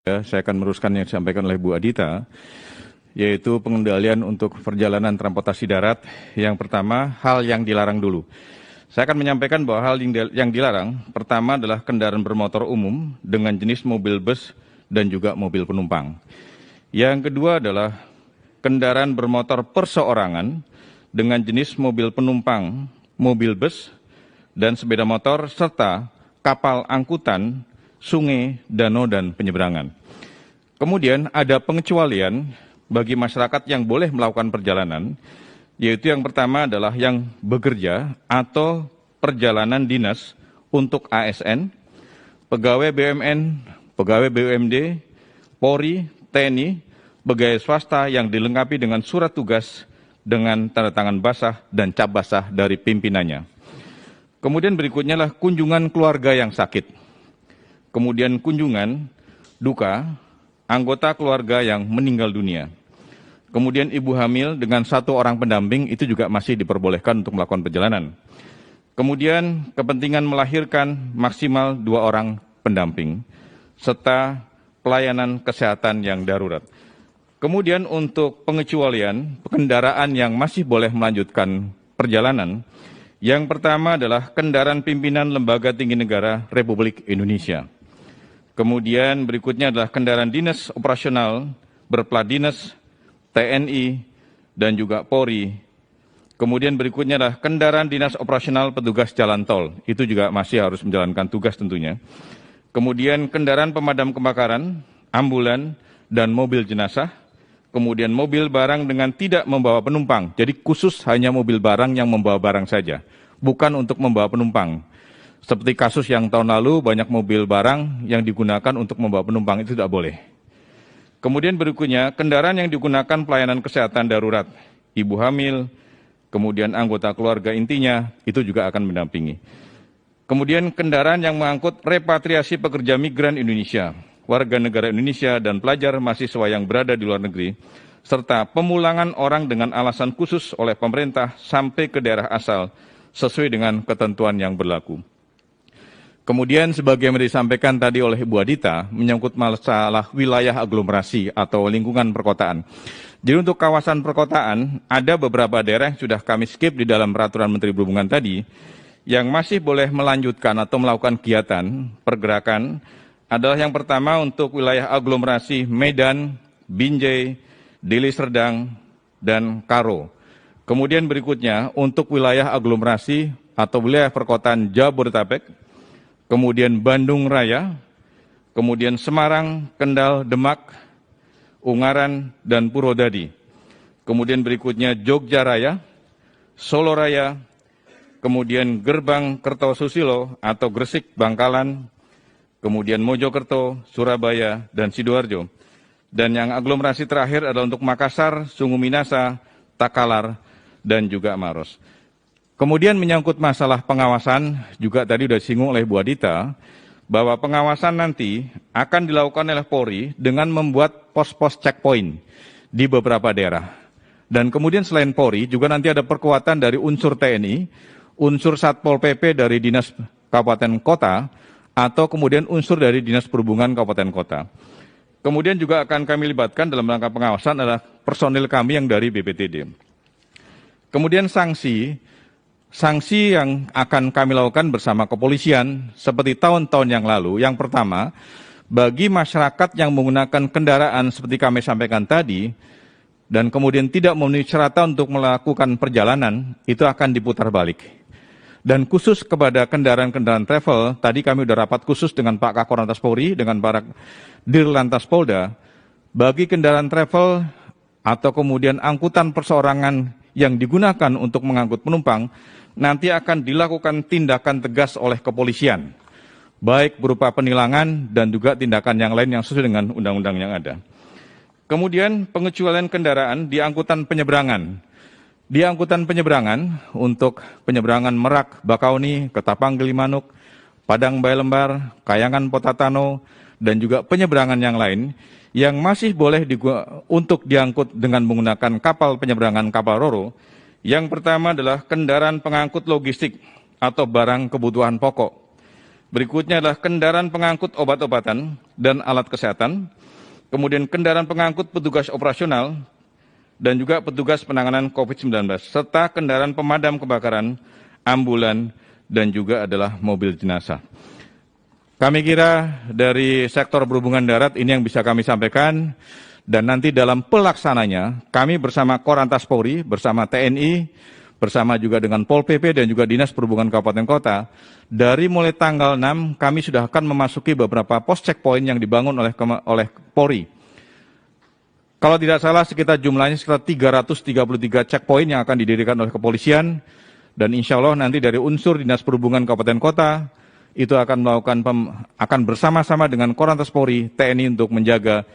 Saya akan meneruskan yang disampaikan oleh Bu Adita, yaitu pengendalian untuk perjalanan transportasi darat. Yang pertama, hal yang dilarang dulu. Saya akan menyampaikan bahwa hal yang dilarang, pertama adalah kendaraan bermotor umum dengan jenis mobil bus dan juga mobil penumpang. Yang kedua adalah kendaraan bermotor perseorangan dengan jenis mobil penumpang, mobil bus, dan sepeda motor, serta kapal angkutan, sungai, danau, dan penyeberangan. Kemudian ada pengecualian bagi masyarakat yang boleh melakukan perjalanan, yaitu yang pertama adalah yang bekerja atau perjalanan dinas untuk ASN, pegawai BUMN, pegawai BUMD, Polri, TNI, pegawai swasta yang dilengkapi dengan surat tugas dengan tanda tangan basah dan cap basah dari pimpinannya. Kemudian berikutnya adalah kunjungan keluarga yang sakit. Kemudian kunjungan duka anggota keluarga yang meninggal dunia. Kemudian ibu hamil dengan 1 orang pendamping itu juga masih diperbolehkan untuk melakukan perjalanan. Kemudian kepentingan melahirkan maksimal 2 orang pendamping, serta pelayanan kesehatan yang darurat. Kemudian untuk pengecualian kendaraan yang masih boleh melanjutkan perjalanan, yang pertama adalah kendaraan pimpinan Lembaga Tinggi Negara Republik Indonesia. Kemudian berikutnya adalah kendaraan dinas operasional berplat dinas, TNI, dan juga Polri. Kemudian berikutnya adalah kendaraan dinas operasional petugas jalan tol. Itu juga masih harus menjalankan tugas tentunya. Kemudian kendaraan pemadam kebakaran, ambulan, dan mobil jenazah. Kemudian mobil barang dengan tidak membawa penumpang. Jadi khusus hanya mobil barang yang membawa barang saja, bukan untuk membawa penumpang. Seperti kasus yang tahun lalu banyak mobil barang yang digunakan untuk membawa penumpang, itu tidak boleh. Kemudian berikutnya, kendaraan yang digunakan pelayanan kesehatan darurat, ibu hamil, kemudian anggota keluarga intinya, itu juga akan mendampingi. Kemudian kendaraan yang mengangkut repatriasi pekerja migran Indonesia, warga negara Indonesia dan pelajar mahasiswa yang berada di luar negeri, serta pemulangan orang dengan alasan khusus oleh pemerintah sampai ke daerah asal sesuai dengan ketentuan yang berlaku. Kemudian sebagaimana disampaikan tadi oleh Ibu Adita, menyangkut masalah wilayah aglomerasi atau lingkungan perkotaan. Jadi untuk kawasan perkotaan, ada beberapa daerah yang sudah kami skip di dalam peraturan Menteri Perhubungan tadi, yang masih boleh melanjutkan atau melakukan kegiatan pergerakan, adalah yang pertama untuk wilayah aglomerasi Medan, Binjai, Deli Serdang, dan Karo. Kemudian berikutnya untuk wilayah aglomerasi atau wilayah perkotaan Jabodetabek, kemudian Bandung Raya, kemudian Semarang, Kendal, Demak, Ungaran, dan Purwodadi. Kemudian berikutnya Jogja Raya, Solo Raya, kemudian Gerbang Kertosusilo atau Gresik, Bangkalan, kemudian Mojokerto, Surabaya, dan Sidoarjo. Dan yang aglomerasi terakhir adalah untuk Makassar, Sungu Minasa, Takalar, dan juga Maros. Kemudian menyangkut masalah pengawasan, juga tadi sudah disinggung oleh Bu Adita, bahwa pengawasan nanti akan dilakukan oleh Polri dengan membuat pos-pos checkpoint di beberapa daerah. Dan kemudian selain Polri, juga nanti ada perkuatan dari unsur TNI, unsur Satpol PP dari Dinas Kabupaten Kota, atau kemudian unsur dari Dinas Perhubungan Kabupaten Kota. Kemudian juga akan kami libatkan dalam rangka pengawasan adalah personil kami yang dari BPTD. Kemudian sanksi yang akan kami lakukan bersama kepolisian seperti tahun-tahun yang lalu. Yang pertama, bagi masyarakat yang menggunakan kendaraan seperti kami sampaikan tadi, dan kemudian tidak memenuhi syarat untuk melakukan perjalanan, itu akan diputar balik. Dan khusus kepada kendaraan-kendaraan travel, tadi kami sudah rapat khusus dengan Pak Kakor Lantas Polri, dengan para Dirlantas Polda, bagi kendaraan travel atau kemudian angkutan perseorangan yang digunakan untuk mengangkut penumpang, nanti akan dilakukan tindakan tegas oleh kepolisian, baik berupa penilangan dan juga tindakan yang lain yang sesuai dengan undang-undang yang ada. Kemudian pengecualian kendaraan di angkutan penyeberangan. Di angkutan penyeberangan untuk penyeberangan Merak, Bakauni, Ketapang, Gilimanuk, Padang Bayalembar, Kayangan, Potatano, dan juga penyeberangan yang lain yang masih boleh untuk diangkut dengan menggunakan kapal penyeberangan kapal Roro. Yang pertama adalah kendaraan pengangkut logistik atau barang kebutuhan pokok. Berikutnya adalah kendaraan pengangkut obat-obatan dan alat kesehatan, kemudian kendaraan pengangkut petugas operasional, dan juga petugas penanganan COVID-19, serta kendaraan pemadam kebakaran, ambulan, dan juga adalah mobil jenazah. Kami kira dari sektor perhubungan darat ini yang bisa kami sampaikan, dan nanti dalam pelaksananya kami bersama Korlantas Polri, bersama TNI, bersama juga dengan Pol PP dan juga Dinas Perhubungan Kabupaten Kota, dari mulai tanggal 6 kami sudah akan memasuki beberapa pos checkpoint yang dibangun oleh Polri. Kalau tidak salah jumlahnya sekitar 333 checkpoint yang akan didirikan oleh kepolisian, dan insya Allah nanti dari unsur Dinas Perhubungan Kabupaten Kota itu akan melakukan akan bersama-sama dengan Korlantas Polri, TNI untuk menjaga